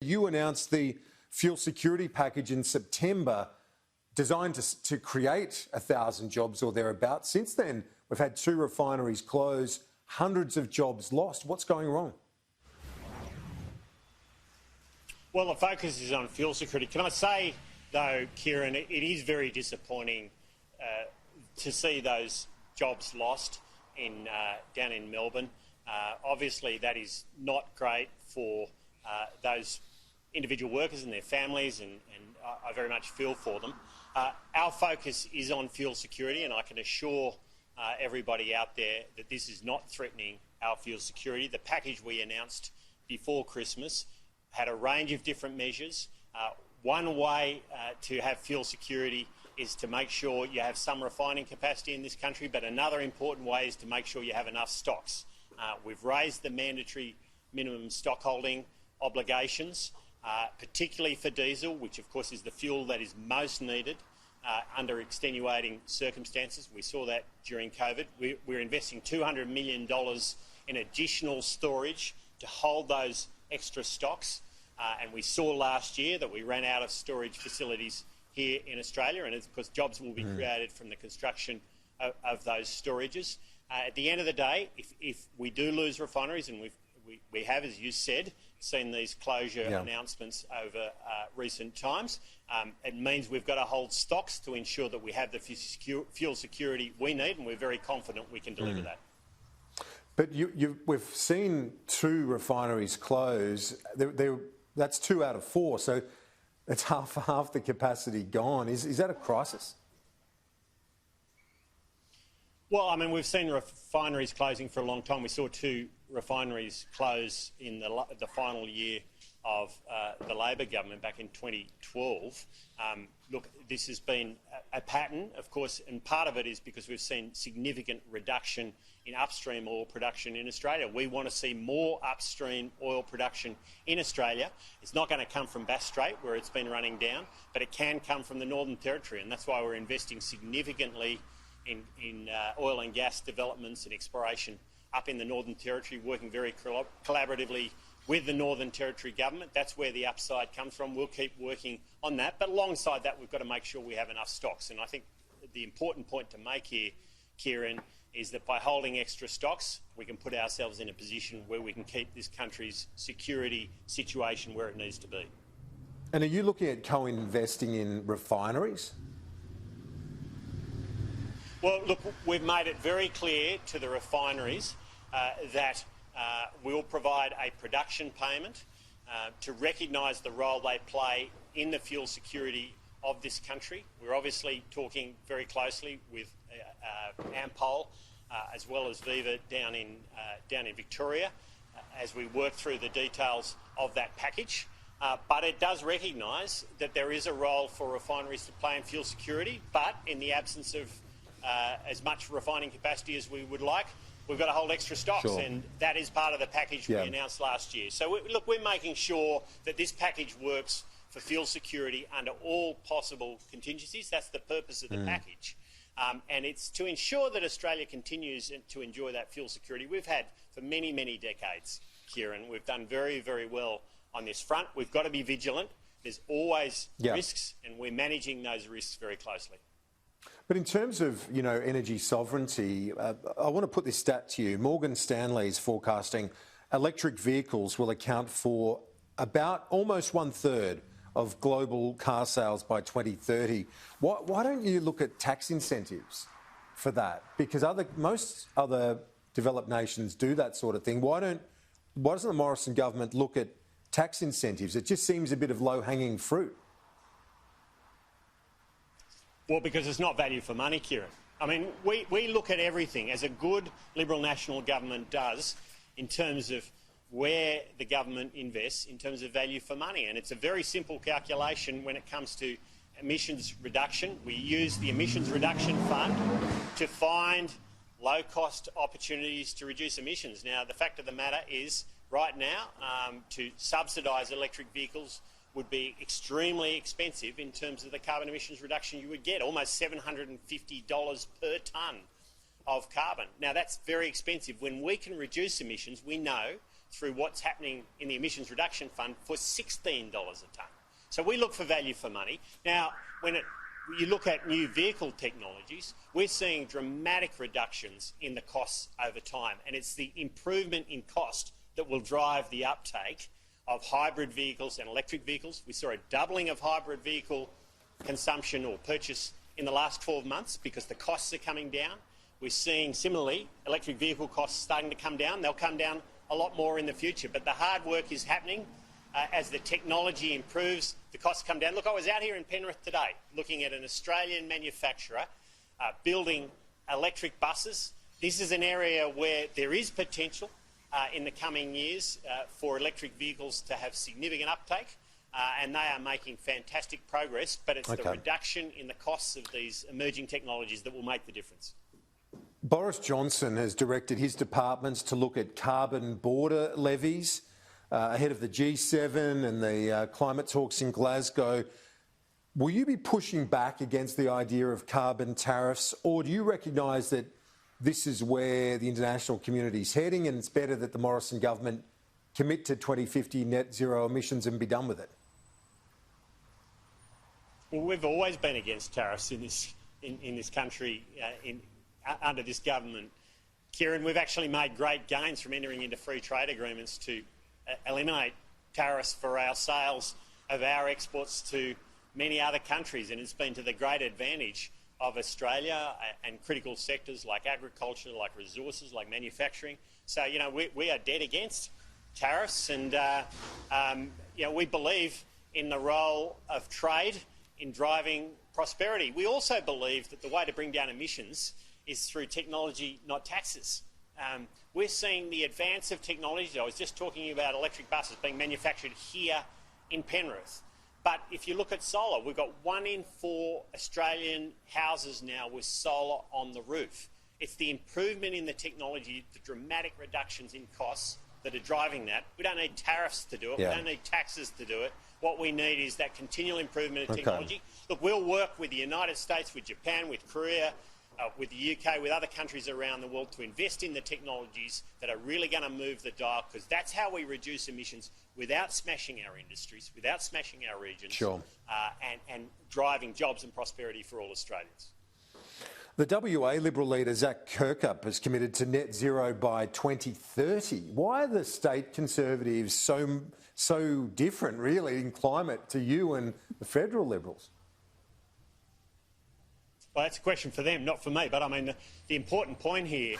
You announced the fuel security package in September, designed to create 1,000 jobs or thereabouts. Since then, we've had 2 refineries close, hundreds of jobs lost. What's going wrong? Well, the focus is on fuel security. Can I say, though, Kieran, it is very disappointing to see those jobs lost down in Melbourne. Obviously, that is not great for those individual workers and their families, and I very much feel for them. Our focus is on fuel security, and I can assure everybody out there that this is not threatening our fuel security. The package we announced before Christmas had a range of different measures. One way to have fuel security is to make sure you have some refining capacity in this country, but another important way is to make sure you have enough stocks. We've raised the mandatory minimum stock holding obligations, particularly for diesel, which of course is the fuel that is most needed under extenuating circumstances. We saw that during COVID. We're investing $200 million in additional storage to hold those extra stocks. And we saw last year that we ran out of storage facilities here in Australia, and of course jobs will be created from the construction of those storages. At the end of the day, if we do lose refineries, and we have, as you said, seen these closure announcements over recent times, it means we've got to hold stocks to ensure that we have the fuel security we need, and we're very confident we can deliver that. But we've seen 2 refineries close. That's 2 out of 4, so it's half the capacity gone. Is that a crisis? Well, I mean, we've seen refineries closing for a long time. We saw 2 refineries close in the final year of the Labor government back in 2012. Look, this has been a pattern, of course, and part of it is because we've seen significant reduction in upstream oil production in Australia. We want to see more upstream oil production in Australia. It's not going to come from Bass Strait, where it's been running down, but it can come from the Northern Territory, and that's why we're investing significantly in oil and gas developments and exploration up in the Northern Territory, working very collaboratively with the Northern Territory government. That's where the upside comes from. We'll keep working on that. But alongside that, we've got to make sure we have enough stocks. And I think the important point to make here, Kieran, is that by holding extra stocks, we can put ourselves in a position where we can keep this country's security situation where it needs to be. And are you looking at co-investing in refineries? Well, look, we've made it very clear to the refineries that we'll provide a production payment to recognise the role they play in the fuel security of this country. We're obviously talking very closely with Ampol as well as Viva down in Victoria as we work through the details of that package. But it does recognise that there is a role for refineries to play in fuel security, but in the absence of as much refining capacity as we would like, we've got to hold extra stocks, and that is part of the package we announced last year. So, look, we're making sure that this package works for fuel security under all possible contingencies. That's the purpose of the package. And it's to ensure that Australia continues to enjoy that fuel security we've had for many, many decades, Kieran. We've done very, very well on this front. We've got to be vigilant. There's always risks, and we're managing those risks very closely. But in terms of, energy sovereignty, I want to put this stat to you. Morgan Stanley is forecasting electric vehicles will account for about almost 1/3 of global car sales by 2030. Why don't you look at tax incentives for that? Because most other developed nations do that sort of thing. Why doesn't the Morrison government look at tax incentives? It just seems a bit of low-hanging fruit. Well, because it's not value for money, Kieran. I mean, we look at everything, as a good Liberal National government does, in terms of where the government invests in terms of value for money. And it's a very simple calculation when it comes to emissions reduction. We use the Emissions Reduction Fund to find low-cost opportunities to reduce emissions. Now, the fact of the matter is, right now, to subsidise electric vehicles would be extremely expensive in terms of the carbon emissions reduction you would get, almost $750 per tonne of carbon. Now, that's very expensive. When we can reduce emissions, we know through what's happening in the Emissions Reduction Fund for $16 a tonne. So we look for value for money. Now, when you look at new vehicle technologies, we're seeing dramatic reductions in the costs over time, and it's the improvement in cost that will drive the uptake of hybrid vehicles and electric vehicles. We saw a doubling of hybrid vehicle consumption or purchase in the last 12 months because the costs are coming down. We're seeing, similarly, electric vehicle costs starting to come down. They'll come down a lot more in the future, but the hard work is happening. As the technology improves, the costs come down. Look, I was out here in Penrith today looking at an Australian manufacturer building electric buses. This is an area where there is potential in the coming years for electric vehicles to have significant uptake, and they are making fantastic progress, but it's the reduction in the costs of these emerging technologies that will make the difference. Boris Johnson has directed his departments to look at carbon border levies ahead of the G7 and the climate talks in Glasgow. Will you be pushing back against the idea of carbon tariffs, or do you recognise that this is where the international community is heading and it's better that the Morrison government commit to 2050 net zero emissions and be done with it? Well, we've always been against tariffs in this country under this government. Kieran, we've actually made great gains from entering into free trade agreements to eliminate tariffs for our sales of our exports to many other countries, and it's been to the great advantage of Australia and critical sectors like agriculture, like resources, like manufacturing. So, you know, we are dead against tariffs, and you know, we believe in the role of trade in driving prosperity. We also believe that the way to bring down emissions is through technology, not taxes. We're seeing the advance of technology. I was just talking about electric buses being manufactured here in Penrith. But if you look at solar, we've got 1 in 4 Australian houses now with solar on the roof. It's the improvement in the technology, the dramatic reductions in costs that are driving that. We don't need tariffs to do it. We don't need taxes to do it. What we need is that continual improvement in technology. Look, we'll work with the United States, with Japan, with Korea, with the UK, with other countries around the world to invest in the technologies that are really going to move the dial, because that's how we reduce emissions without smashing our industries, without smashing our regions, and driving jobs and prosperity for all Australians. The WA Liberal leader, Zach Kirkup, has committed to net zero by 2030. Why are the state Conservatives so different, really, in climate to you and the federal Liberals? Well, that's a question for them, not for me. But I mean, the important point here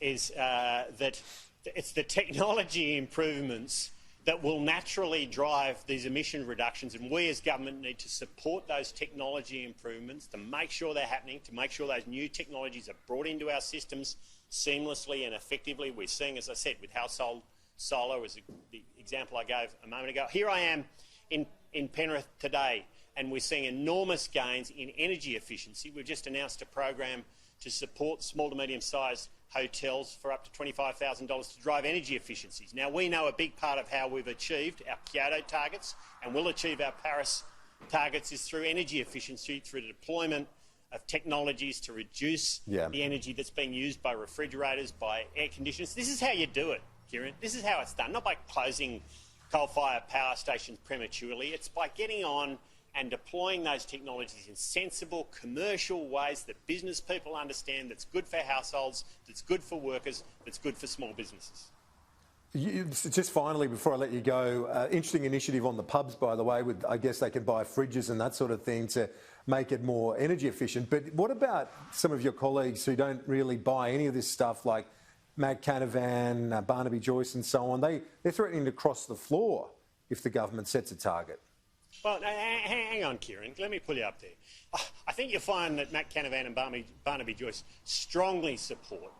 is that it's the technology improvements that will naturally drive these emission reductions, and we as government need to support those technology improvements to make sure they're happening, to make sure those new technologies are brought into our systems seamlessly and effectively. We're seeing, as I said, with household solar as the example I gave a moment ago. Here I am in Penrith today, and we're seeing enormous gains in energy efficiency. We've just announced a program to support small to medium-sized hotels for up to $25,000 to drive energy efficiencies. Now, we know a big part of how we've achieved our Kyoto targets and will achieve our Paris targets is through energy efficiency, through the deployment of technologies to reduce the energy that's being used by refrigerators, by air conditioners. This is how you do it, Kieran. This is how it's done, not by closing coal-fired power stations prematurely. It's by getting on and deploying those technologies in sensible, commercial ways that business people understand, that's good for households, that's good for workers, that's good for small businesses. Just finally, before I let you go, interesting initiative on the pubs, by the way, with, I guess they can buy fridges and that sort of thing to make it more energy efficient. But what about some of your colleagues who don't really buy any of this stuff, like Canavan, Barnaby Joyce and so on? They're threatening to cross the floor if the government sets a target. Well, hang on, Kieran. Let me pull you up there. I think you'll find that Matt Canavan and Barnaby Joyce strongly support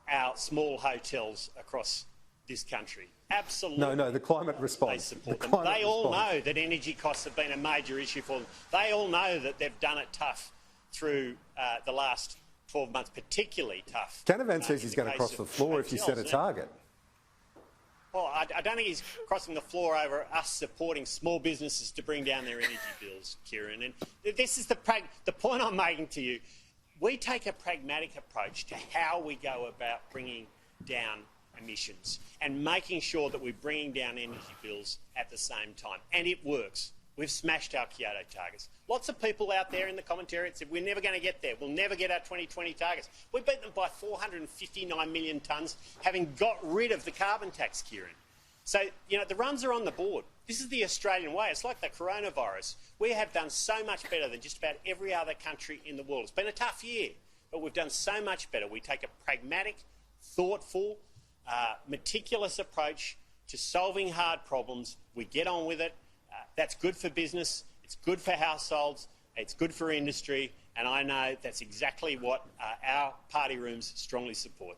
our small hotels across this country. Absolutely. No, the climate response. They support them. They all know that energy costs have been a major issue for them. They all know that they've done it tough through the last 12 months, particularly tough. Canavan says he's going to cross the floor if you set a target. Well, I don't think he's crossing the floor over us supporting small businesses to bring down their energy bills, Kieran. And this is the point I'm making to you. We take a pragmatic approach to how we go about bringing down emissions and making sure that we're bringing down energy bills at the same time. And it works. We've smashed our Kyoto targets. Lots of people out there in the commentary said we're never going to get there. We'll never get our 2020 targets. We beat them by 459 million tonnes, having got rid of the carbon tax, Kieran. So, you know, the runs are on the board. This is the Australian way. It's like the coronavirus. We have done so much better than just about every other country in the world. It's been a tough year, but we've done so much better. We take a pragmatic, thoughtful, meticulous approach to solving hard problems. We get on with it. That's good for business. It's good for households. It's good for industry. And I know that's exactly what our party rooms strongly support.